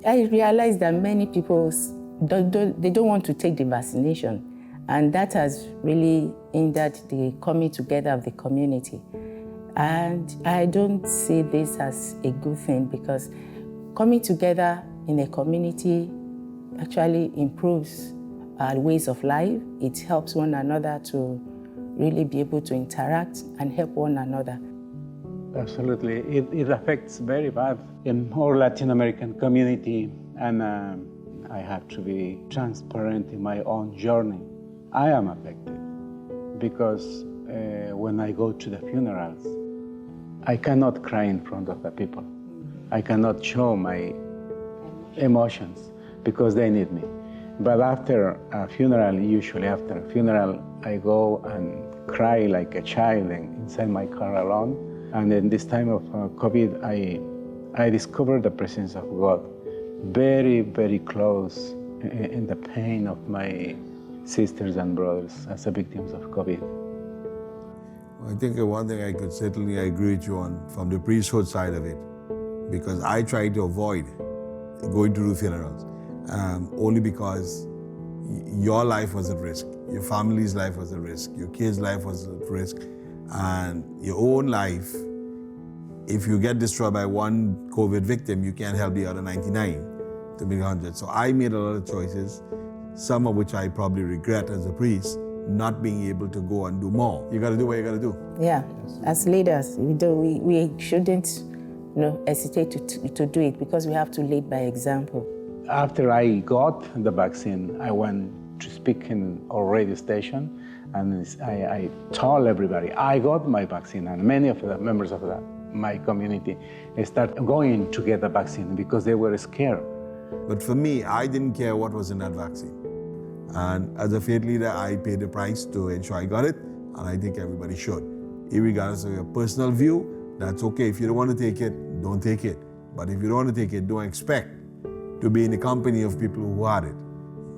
I realized that many people don't want to take the vaccination, and that has really hindered the coming together of the community. And I don't see this as a good thing, because coming together in a community actually improves our ways of life. It helps one another to really be able to interact and help one another. Absolutely. It affects very bad in our Latin American community, and I have to be transparent in my own journey. I am affected because when I go to the funerals, I cannot cry in front of the people. I cannot show my emotions because they need me. But after a funeral, usually after a funeral, I go and cry like a child inside my car alone. And in this time of COVID, I discovered the presence of God very, very close in the pain of my sisters and brothers as a victims of COVID. I think one thing I could certainly agree with you on from the priesthood side of it, because I try to avoid going to do funerals, only because your life was at risk, your family's life was at risk, your kids' life was at risk, and your own life. If you get destroyed by one COVID victim, you can't help the other 99 to be 100. So I made a lot of choices, some of which I probably regret as a priest, not being able to go and do more. You got to do what you got to do. Yeah, as leaders, we shouldn't hesitate to do it, because we have to lead by example. After I got the vaccine, I went to speak in our radio station, and I told everybody I got my vaccine, and many of the members of my community started going to get the vaccine because they were scared. But for me, I didn't care what was in that vaccine. And as a faith leader, I paid the price to ensure I got it, and I think everybody should. Irregardless of your personal view, that's okay. If you don't want to take it, don't take it. But if you don't want to take it, don't expect to be in the company of people who had it.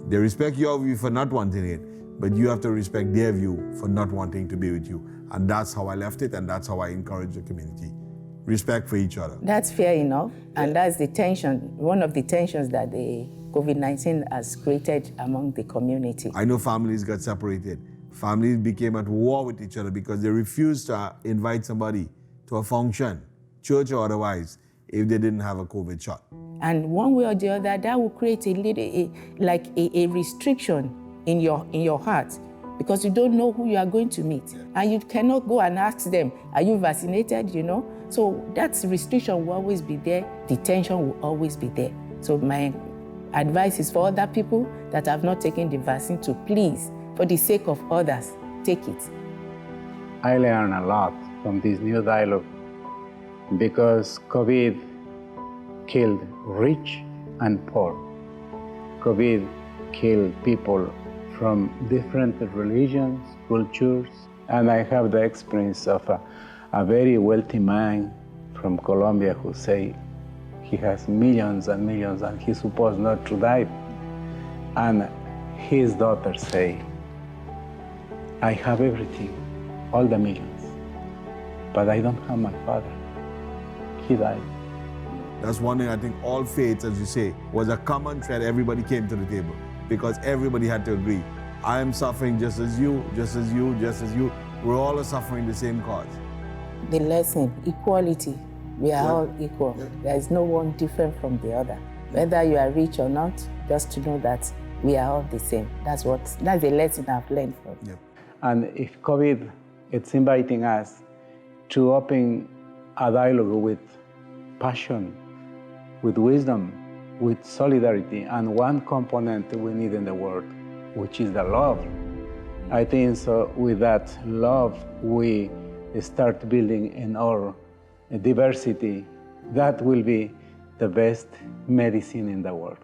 They respect your view for not wanting it, but you have to respect their view for not wanting to be with you. And that's how I left it, and that's how I encourage the community. Respect for each other. That's fair enough, and that's the tension, one of the tensions that the COVID-19 has created among the community. I know families got separated. Families became at war with each other because they refused to invite somebody to a function, church or otherwise, if they didn't have a COVID shot. And one way or the other, that will create a restriction in your heart, because you don't know who you are going to meet. And you cannot go and ask them, are you vaccinated, So that restriction will always be there, the tension will always be there. So my advice is for other people that have not taken the vaccine to please, for the sake of others, take it. I learned a lot from this new dialogue, because COVID killed rich and poor. COVID killed people from different religions, cultures, and I have the experience of a very wealthy man from Colombia who say he has millions and millions and he's supposed not to die. And his daughter say, I have everything, all the millions, but I don't have my father. He died. That's one thing I think all faiths, as you say, was a common thread. Everybody came to the table because everybody had to agree. I am suffering just as you, just as you, just as you. We're all suffering the same cause. The lesson, equality. We are all equal. There is no one different from the other. Whether you are rich or not, just to know that we are all the same. That's the lesson I've learned from. Yep. And if COVID, it's inviting us to open a dialogue with passion, with wisdom, with solidarity, and one component we need in the world, which is the love. I think so with that love, we start building in our diversity. That will be the best medicine in the world.